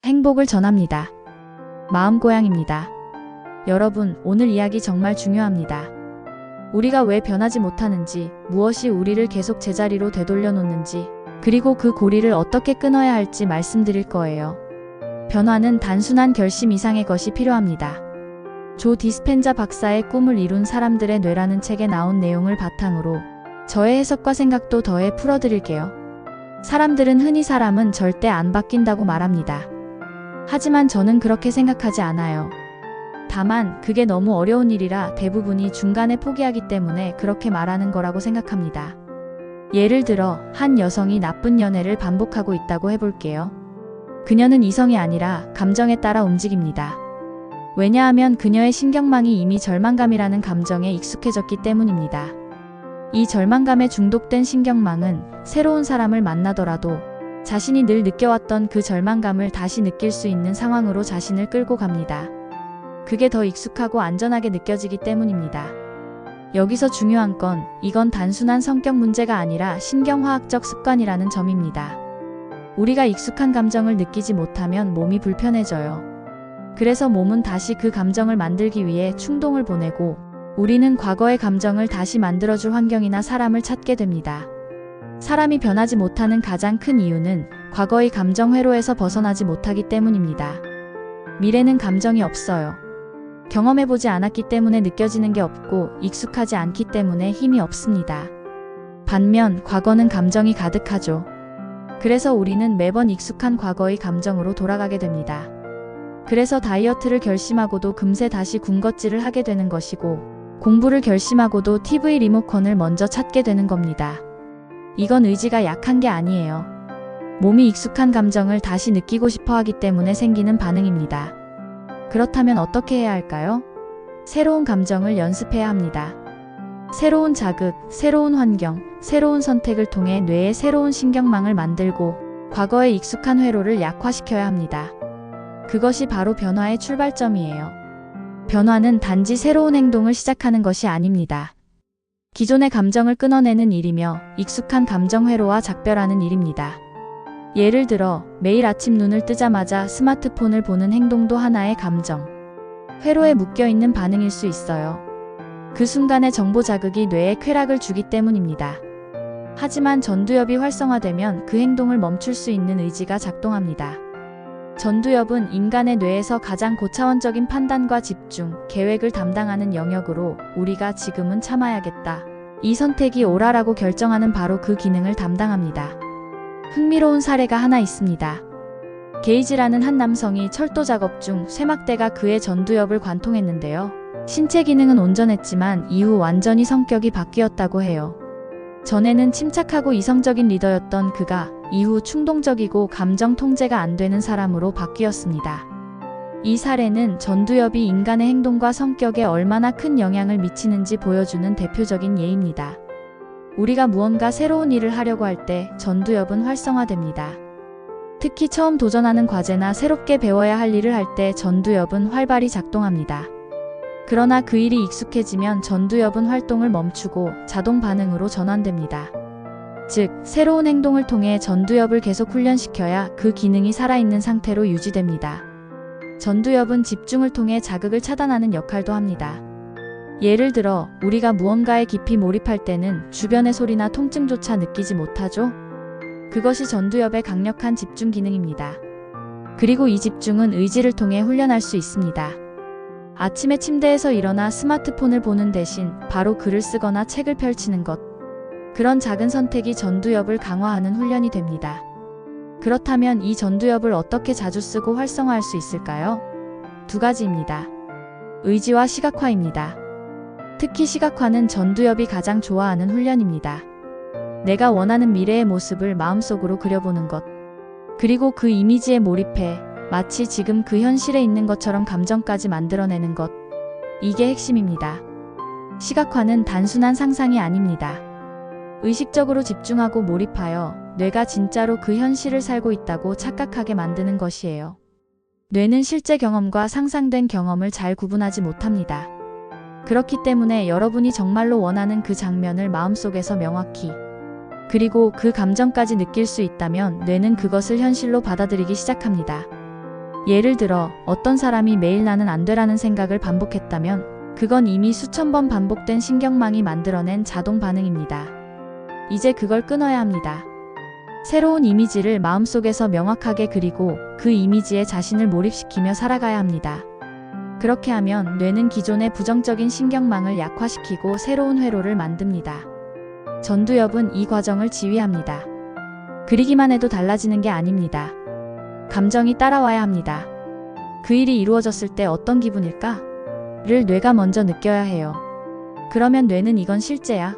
행복을 전합니다. 마음고양입니다. 여러분, 오늘 이야기 정말 중요합니다. 우리가 왜 변하지 못하는지, 무엇이 우리를 계속 제자리로 되돌려 놓는지, 그리고 그 고리를 어떻게 끊어야 할지 말씀드릴 거예요. 변화는 단순한 결심 이상의 것이 필요합니다. 조 디스펜자 박사의 꿈을 이룬 사람들의 뇌라는 책에 나온 내용을 바탕으로 저의 해석과 생각도 더해 풀어드릴게요. 사람들은 흔히 사람은 절대 안 바뀐다고 말합니다. 하지만 저는 그렇게 생각하지 않아요. 다만 그게 너무 어려운 일이라 대부분이 중간에 포기하기 때문에 그렇게 말하는 거라고 생각합니다. 예를 들어 한 여성이 나쁜 연애를 반복하고 있다고 해볼게요. 그녀는 이성이 아니라 감정에 따라 움직입니다. 왜냐하면 그녀의 신경망이 이미 절망감이라는 감정에 익숙해졌기 때문입니다. 이 절망감에 중독된 신경망은 새로운 사람을 만나더라도 자신이 늘 느껴왔던 그 절망감을 다시 느낄 수 있는 상황으로 자신을 끌고 갑니다. 그게 더 익숙하고 안전하게 느껴지기 때문입니다. 여기서 중요한 건 이건 단순한 성격 문제가 아니라 신경화학적 습관이라는 점입니다. 우리가 익숙한 감정을 느끼지 못하면 몸이 불편해져요. 그래서 몸은 다시 그 감정을 만들기 위해 충동을 보내고 우리는 과거의 감정을 다시 만들어줄 환경이나 사람을 찾게 됩니다. 사람이 변하지 못하는 가장 큰 이유는 과거의 감정 회로에서 벗어나지 못하기 때문입니다. 미래는 감정이 없어요. 경험해보지 않았기 때문에 느껴지는 게 없고 익숙하지 않기 때문에 힘이 없습니다. 반면 과거는 감정이 가득하죠. 그래서 우리는 매번 익숙한 과거의 감정으로 돌아가게 됩니다. 그래서 다이어트를 결심하고도 금세 다시 군것질을 하게 되는 것이고 공부를 결심하고도 TV 리모컨을 먼저 찾게 되는 겁니다. 이건 의지가 약한 게 아니에요. 몸이 익숙한 감정을 다시 느끼고 싶어 하기 때문에 생기는 반응입니다. 그렇다면 어떻게 해야 할까요? 새로운 감정을 연습해야 합니다. 새로운 자극, 새로운 환경, 새로운 선택을 통해 뇌에 새로운 신경망을 만들고 과거의 익숙한 회로를 약화시켜야 합니다. 그것이 바로 변화의 출발점이에요. 변화는 단지 새로운 행동을 시작하는 것이 아닙니다. 기존의 감정을 끊어내는 일이며 익숙한 감정 회로와 작별하는 일입니다. 예를 들어 매일 아침 눈을 뜨자마자 스마트폰을 보는 행동도 하나의 감정, 회로에 묶여있는 반응일 수 있어요. 그 순간의 정보 자극이 뇌에 쾌락을 주기 때문입니다. 하지만 전두엽이 활성화되면 그 행동을 멈출 수 있는 의지가 작동합니다. 전두엽은 인간의 뇌에서 가장 고차원적인 판단과 집중, 계획을 담당하는 영역으로 우리가 지금은 참아야겠다, 이 선택이 옳아라고 결정하는 바로 그 기능을 담당합니다. 흥미로운 사례가 하나 있습니다. 게이지라는 한 남성이 철도 작업 중 쇠막대가 그의 전두엽을 관통했는데요. 신체 기능은 온전했지만 이후 완전히 성격이 바뀌었다고 해요. 전에는 침착하고 이성적인 리더였던 그가 이후 충동적이고 감정 통제가 안 되는 사람으로 바뀌었습니다. 이 사례는 전두엽이 인간의 행동과 성격에 얼마나 큰 영향을 미치는지 보여주는 대표적인 예입니다. 우리가 무언가 새로운 일을 하려고 할 때 전두엽은 활성화됩니다. 특히 처음 도전하는 과제나 새롭게 배워야 할 일을 할 때 전두엽은 활발히 작동합니다. 그러나 그 일이 익숙해지면 전두엽은 활동을 멈추고 자동 반응으로 전환됩니다. 즉, 새로운 행동을 통해 전두엽을 계속 훈련시켜야 그 기능이 살아있는 상태로 유지됩니다. 전두엽은 집중을 통해 자극을 차단하는 역할도 합니다. 예를 들어 우리가 무언가에 깊이 몰입할 때는 주변의 소리나 통증조차 느끼지 못하죠? 그것이 전두엽의 강력한 집중 기능입니다. 그리고 이 집중은 의지를 통해 훈련할 수 있습니다. 아침에 침대에서 일어나 스마트폰을 보는 대신 바로 글을 쓰거나 책을 펼치는 것. 그런 작은 선택이 전두엽을 강화하는 훈련이 됩니다. 그렇다면 이 전두엽을 어떻게 자주 쓰고 활성화할 수 있을까요? 두 가지입니다. 의지와 시각화입니다. 특히 시각화는 전두엽이 가장 좋아하는 훈련입니다. 내가 원하는 미래의 모습을 마음속으로 그려보는 것. 그리고 그 이미지에 몰입해 마치 지금 그 현실에 있는 것처럼 감정까지 만들어내는 것. 이게 핵심입니다. 시각화는 단순한 상상이 아닙니다. 의식적으로 집중하고 몰입하여 뇌가 진짜로 그 현실을 살고 있다고 착각하게 만드는 것이에요. 뇌는 실제 경험과 상상된 경험을 잘 구분하지 못합니다. 그렇기 때문에 여러분이 정말로 원하는 그 장면을 마음속에서 명확히, 그리고 그 감정까지 느낄 수 있다면 뇌는 그것을 현실로 받아들이기 시작합니다. 예를 들어 어떤 사람이 매일 나는 안 되라는 생각을 반복했다면 그건 이미 수천 번 반복된 신경망이 만들어낸 자동 반응입니다. 이제 그걸 끊어야 합니다. 새로운 이미지를 마음속에서 명확하게 그리고 그 이미지에 자신을 몰입시키며 살아가야 합니다. 그렇게 하면 뇌는 기존의 부정적인 신경망을 약화시키고 새로운 회로를 만듭니다. 전두엽은 이 과정을 지휘합니다. 그리기만 해도 달라지는 게 아닙니다. 감정이 따라와야 합니다. 그 일이 이루어졌을 때 어떤 기분일까? 를 뇌가 먼저 느껴야 해요. 그러면 뇌는 이건 실제야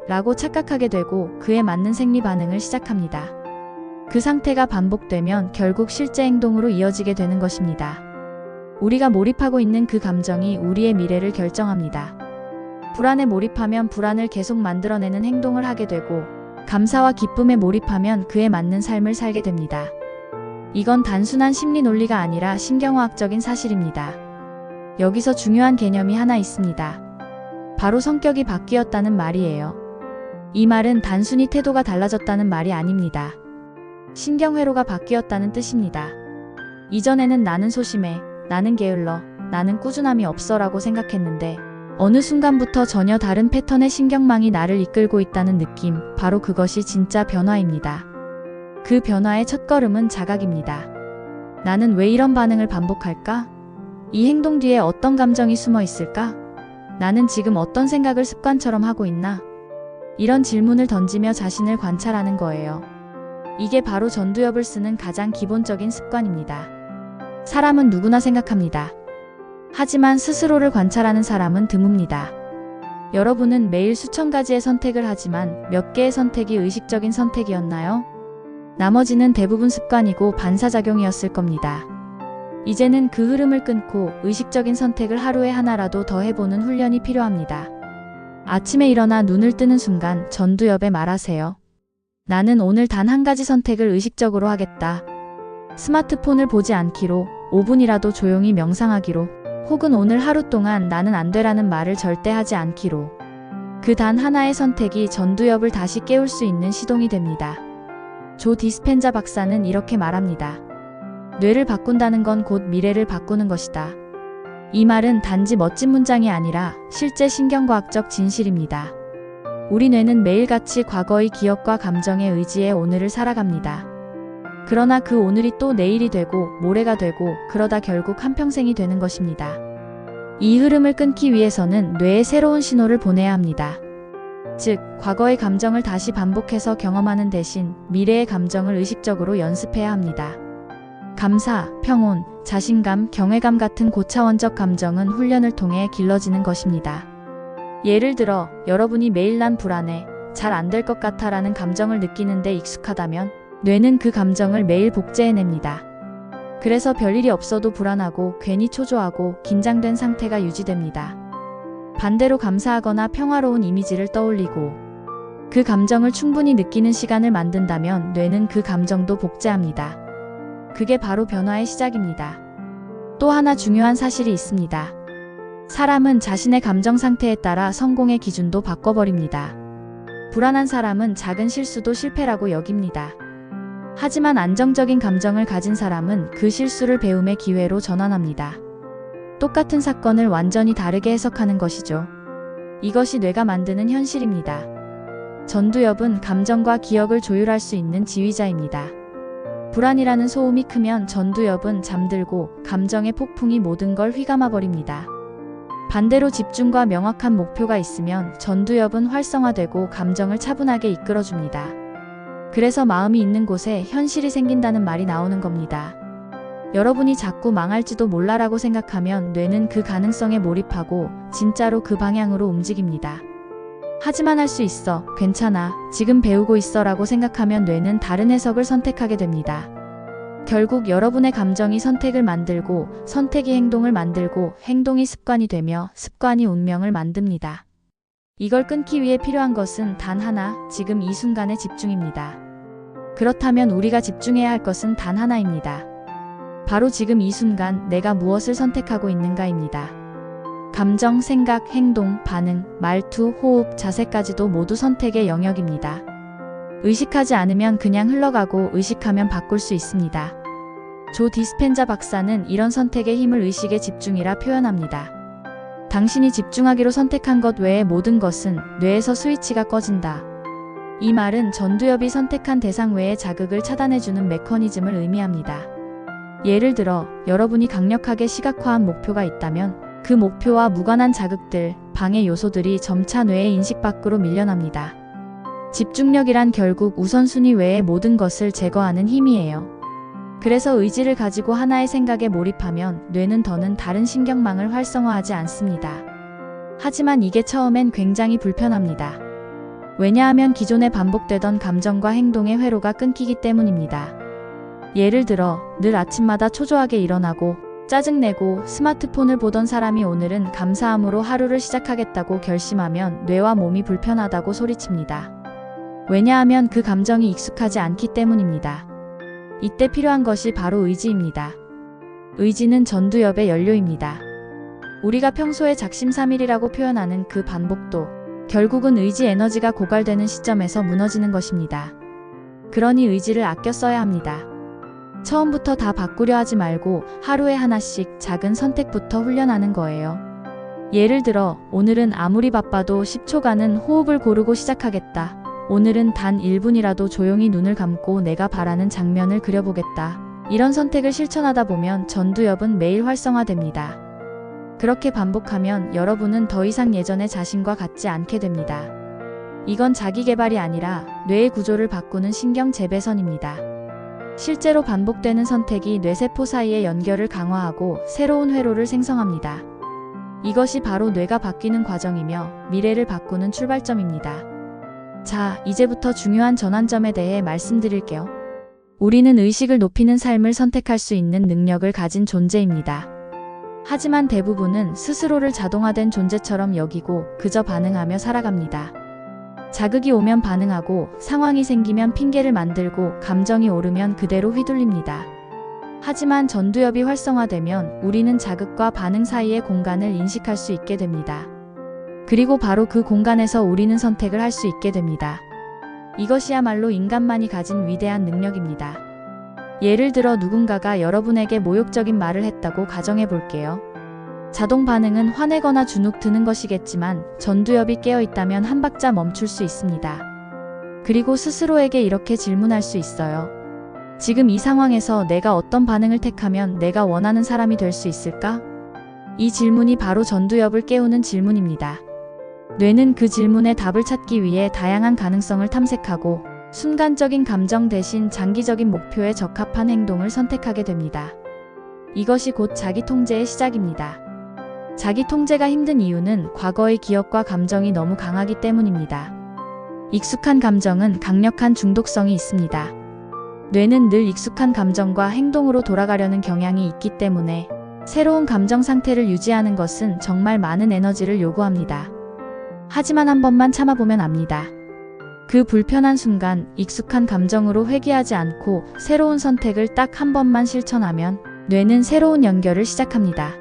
라고 착각하게 되고 그에 맞는 생리 반응을 시작합니다. 그 상태가 반복되면 결국 실제 행동으로 이어지게 되는 것입니다. 우리가 몰입하고 있는 그 감정이 우리의 미래를 결정합니다. 불안에 몰입하면 불안을 계속 만들어내는 행동을 하게 되고 감사와 기쁨에 몰입하면 그에 맞는 삶을 살게 됩니다. 이건 단순한 심리 논리가 아니라 신경화학적인 사실입니다. 여기서 중요한 개념이 하나 있습니다. 바로 성격이 바뀌었다는 말이에요. 이 말은 단순히 태도가 달라졌다는 말이 아닙니다. 신경회로가 바뀌었다는 뜻입니다. 이전에는 나는 소심해, 나는 게을러, 나는 꾸준함이 없어 라고 생각했는데 어느 순간부터 전혀 다른 패턴의 신경망이 나를 이끌고 있다는 느낌, 바로 그것이 진짜 변화입니다. 그 변화의 첫걸음은 자각입니다. 나는 왜 이런 반응을 반복할까? 이 행동 뒤에 어떤 감정이 숨어 있을까? 나는 지금 어떤 생각을 습관처럼 하고 있나? 이런 질문을 던지며 자신을 관찰하는 거예요. 이게 바로 전두엽을 쓰는 가장 기본적인 습관입니다. 사람은 누구나 생각합니다. 하지만 스스로를 관찰하는 사람은 드뭅니다. 여러분은 매일 수천 가지의 선택을 하지만 몇 개의 선택이 의식적인 선택이었나요? 나머지는 대부분 습관이고 반사작용이었을 겁니다. 이제는 그 흐름을 끊고 의식적인 선택을 하루에 하나라도 더 해보는 훈련이 필요합니다. 아침에 일어나 눈을 뜨는 순간 전두엽에 말하세요. 나는 오늘 단 한 가지 선택을 의식적으로 하겠다. 스마트폰을 보지 않기로, 5분이라도 조용히 명상하기로, 혹은 오늘 하루 동안 나는 안 되라는 말을 절대 하지 않기로. 그 단 하나의 선택이 전두엽을 다시 깨울 수 있는 시동이 됩니다. 조 디스펜자 박사는 이렇게 말합니다. 뇌를 바꾼다는 건 곧 미래를 바꾸는 것이다. 이 말은 단지 멋진 문장이 아니라 실제 신경과학적 진실입니다. 우리 뇌는 매일같이 과거의 기억과 감정에 의지해 오늘을 살아갑니다. 그러나 그 오늘이 또 내일이 되고 모레가 되고 그러다 결국 한평생이 되는 것입니다. 이 흐름을 끊기 위해서는 뇌에 새로운 신호를 보내야 합니다. 즉, 과거의 감정을 다시 반복해서 경험하는 대신 미래의 감정을 의식적으로 연습해야 합니다. 감사, 평온, 자신감, 경외감 같은 고차원적 감정은 훈련을 통해 길러지는 것입니다. 예를 들어, 여러분이 매일 난 불안해, 잘 안 될 것 같아 라는 감정을 느끼는데 익숙하다면 뇌는 그 감정을 매일 복제해냅니다. 그래서 별일이 없어도 불안하고 괜히 초조하고 긴장된 상태가 유지됩니다. 반대로 감사하거나 평화로운 이미지를 떠올리고 그 감정을 충분히 느끼는 시간을 만든다면 뇌는 그 감정도 복제합니다. 그게 바로 변화의 시작입니다. 또 하나 중요한 사실이 있습니다. 사람은 자신의 감정 상태에 따라 성공의 기준도 바꿔버립니다. 불안한 사람은 작은 실수도 실패라고 여깁니다. 하지만 안정적인 감정을 가진 사람은 그 실수를 배움의 기회로 전환합니다. 똑같은 사건을 완전히 다르게 해석하는 것이죠. 이것이 뇌가 만드는 현실입니다. 전두엽은 감정과 기억을 조율할 수 있는 지휘자입니다. 불안이라는 소음이 크면 전두엽은 잠들고 감정의 폭풍이 모든 걸 휘감아 버립니다. 반대로 집중과 명확한 목표가 있으면 전두엽은 활성화되고 감정을 차분하게 이끌어줍니다. 그래서 마음이 있는 곳에 현실이 생긴다는 말이 나오는 겁니다. 여러분이 자꾸 망할지도 몰라라고 생각하면 뇌는 그 가능성에 몰입하고 진짜로 그 방향으로 움직입니다. 하지만 할 수 있어, 괜찮아, 지금 배우고 있어 라고 생각하면 뇌는 다른 해석을 선택하게 됩니다. 결국 여러분의 감정이 선택을 만들고 선택이 행동을 만들고 행동이 습관이 되며 습관이 운명을 만듭니다. 이걸 끊기 위해 필요한 것은 단 하나, 지금 이 순간의 집중입니다. 그렇다면 우리가 집중해야 할 것은 단 하나입니다. 바로 지금 이 순간 내가 무엇을 선택하고 있는가입니다. 감정, 생각, 행동, 반응, 말투, 호흡, 자세까지도 모두 선택의 영역입니다. 의식하지 않으면 그냥 흘러가고 의식하면 바꿀 수 있습니다. 조 디스펜자 박사는 이런 선택의 힘을 의식의 집중이라 표현합니다. 당신이 집중하기로 선택한 것 외의 모든 것은 뇌에서 스위치가 꺼진다. 이 말은 전두엽이 선택한 대상 외의 자극을 차단해주는 메커니즘을 의미합니다. 예를 들어 여러분이 강력하게 시각화한 목표가 있다면 그 목표와 무관한 자극들, 방해 요소들이 점차 뇌의 인식 밖으로 밀려납니다. 집중력이란 결국 우선순위 외의 모든 것을 제거하는 힘이에요. 그래서 의지를 가지고 하나의 생각에 몰입하면 뇌는 더는 다른 신경망을 활성화하지 않습니다. 하지만 이게 처음엔 굉장히 불편합니다. 왜냐하면 기존에 반복되던 감정과 행동의 회로가 끊기기 때문입니다. 예를 들어 늘 아침마다 초조하게 일어나고 짜증내고 스마트폰을 보던 사람이 오늘은 감사함으로 하루를 시작하겠다고 결심하면 뇌와 몸이 불편하다고 소리칩니다. 왜냐하면 그 감정이 익숙하지 않기 때문입니다. 이때 필요한 것이 바로 의지입니다. 의지는 전두엽의 연료입니다. 우리가 평소에 작심삼일이라고 표현하는 그 반복도 결국은 의지 에너지가 고갈되는 시점에서 무너지는 것입니다. 그러니 의지를 아껴 써야 합니다. 처음부터 다 바꾸려 하지 말고 하루에 하나씩 작은 선택부터 훈련하는 거예요. 예를 들어 오늘은 아무리 바빠도 10초간은 호흡을 고르고 시작하겠다. 오늘은 단 1분이라도 조용히 눈을 감고 내가 바라는 장면을 그려보겠다. 이런 선택을 실천하다 보면 전두엽은 매일 활성화됩니다. 그렇게 반복하면 여러분은 더 이상 예전의 자신과 같지 않게 됩니다. 이건 자기 개발이 아니라 뇌의 구조를 바꾸는 신경 재배선입니다. 실제로 반복되는 선택이 뇌세포 사이의 연결을 강화하고 새로운 회로를 생성합니다. 이것이 바로 뇌가 바뀌는 과정이며 미래를 바꾸는 출발점입니다. 자, 이제부터 중요한 전환점에 대해 말씀드릴게요. 우리는 의식을 높이는 삶을 선택할 수 있는 능력을 가진 존재입니다. 하지만 대부분은 스스로를 자동화된 존재처럼 여기고 그저 반응하며 살아갑니다. 자극이 오면 반응하고 상황이 생기면 핑계를 만들고 감정이 오르면 그대로 휘둘립니다. 하지만 전두엽이 활성화되면 우리는 자극과 반응 사이의 공간을 인식할 수 있게 됩니다. 그리고 바로 그 공간에서 우리는 선택을 할 수 있게 됩니다. 이것이야말로 인간만이 가진 위대한 능력입니다. 예를 들어 누군가가 여러분에게 모욕적인 말을 했다고 가정해 볼게요. 자동 반응은 화내거나 주눅 드는 것이겠지만 전두엽이 깨어 있다면 한 박자 멈출 수 있습니다. 그리고 스스로에게 이렇게 질문할 수 있어요. 지금 이 상황에서 내가 어떤 반응을 택하면 내가 원하는 사람이 될 수 있을까? 이 질문이 바로 전두엽을 깨우는 질문입니다. 뇌는 그 질문에 답을 찾기 위해 다양한 가능성을 탐색하고 순간적인 감정 대신 장기적인 목표에 적합한 행동을 선택하게 됩니다. 이것이 곧 자기 통제의 시작입니다. 자기 통제가 힘든 이유는 과거의 기억과 감정이 너무 강하기 때문입니다. 익숙한 감정은 강력한 중독성이 있습니다. 뇌는 늘 익숙한 감정과 행동으로 돌아가려는 경향이 있기 때문에 새로운 감정 상태를 유지하는 것은 정말 많은 에너지를 요구합니다. 하지만 한 번만 참아보면 압니다. 그 불편한 순간 익숙한 감정으로 회귀하지 않고 새로운 선택을 딱 한 번만 실천하면 뇌는 새로운 연결을 시작합니다.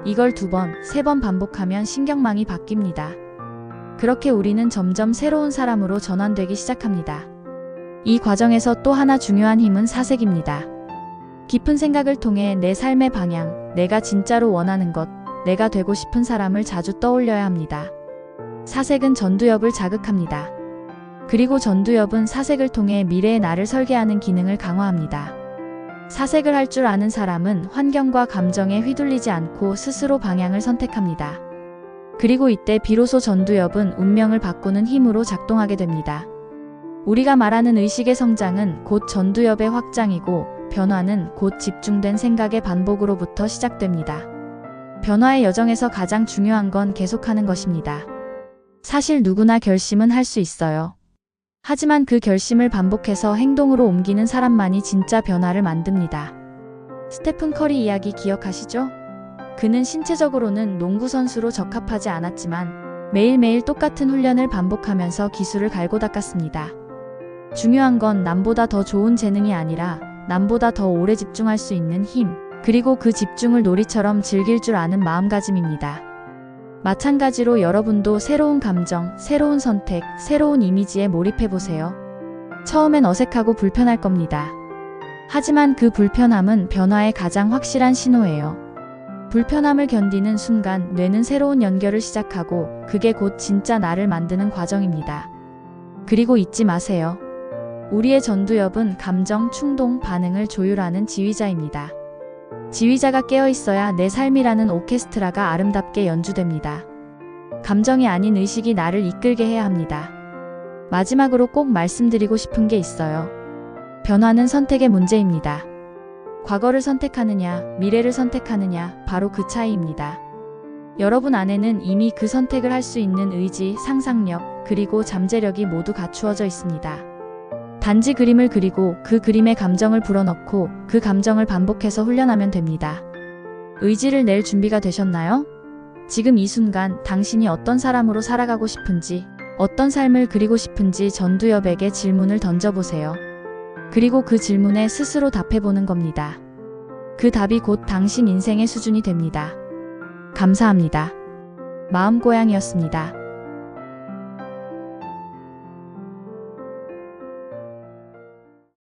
이걸 2번, 3번 반복하면 신경망이 바뀝니다. 그렇게 우리는 점점 새로운 사람으로 전환되기 시작합니다. 이 과정에서 또 하나 중요한 힘은 사색입니다. 깊은 생각을 통해 내 삶의 방향, 내가 진짜로 원하는 것, 내가 되고 싶은 사람을 자주 떠올려야 합니다. 사색은 전두엽을 자극합니다. 그리고 전두엽은 사색을 통해 미래의 나를 설계하는 기능을 강화합니다. 사색을 할 줄 아는 사람은 환경과 감정에 휘둘리지 않고 스스로 방향을 선택합니다. 그리고 이때 비로소 전두엽은 운명을 바꾸는 힘으로 작동하게 됩니다. 우리가 말하는 의식의 성장은 곧 전두엽의 확장이고 변화는 곧 집중된 생각의 반복으로부터 시작됩니다. 변화의 여정에서 가장 중요한 건 계속하는 것입니다. 사실 누구나 결심은 할 수 있어요. 하지만 그 결심을 반복해서 행동으로 옮기는 사람만이 진짜 변화를 만듭니다. 스테픈 커리 이야기 기억하시죠? 그는 신체적으로는 농구 선수로 적합하지 않았지만 매일매일 똑같은 훈련을 반복하면서 기술을 갈고 닦았습니다. 중요한 건 남보다 더 좋은 재능이 아니라 남보다 더 오래 집중할 수 있는 힘, 그리고 그 집중을 놀이처럼 즐길 줄 아는 마음가짐입니다. 마찬가지로 여러분도 새로운 감정, 새로운 선택, 새로운 이미지에 몰입해보세요. 처음엔 어색하고 불편할 겁니다. 하지만 그 불편함은 변화의 가장 확실한 신호예요. 불편함을 견디는 순간 뇌는 새로운 연결을 시작하고 그게 곧 진짜 나를 만드는 과정입니다. 그리고 잊지 마세요. 우리의 전두엽은 감정, 충동, 반응을 조율하는 지휘자입니다. 지휘자가 깨어 있어야 내 삶이라는 오케스트라가 아름답게 연주됩니다. 감정이 아닌 의식이 나를 이끌게 해야 합니다. 마지막으로 꼭 말씀드리고 싶은 게 있어요. 변화는 선택의 문제입니다. 과거를 선택하느냐, 미래를 선택하느냐, 바로 그 차이입니다. 여러분 안에는 이미 그 선택을 할 수 있는 의지, 상상력, 그리고 잠재력이 모두 갖추어져 있습니다. 단지 그림을 그리고 그 그림에 감정을 불어넣고 그 감정을 반복해서 훈련하면 됩니다. 의지를 낼 준비가 되셨나요? 지금 이 순간 당신이 어떤 사람으로 살아가고 싶은지, 어떤 삶을 그리고 싶은지 전두엽에게 질문을 던져보세요. 그리고 그 질문에 스스로 답해보는 겁니다. 그 답이 곧 당신 인생의 수준이 됩니다. 감사합니다. 마음고양이였습니다.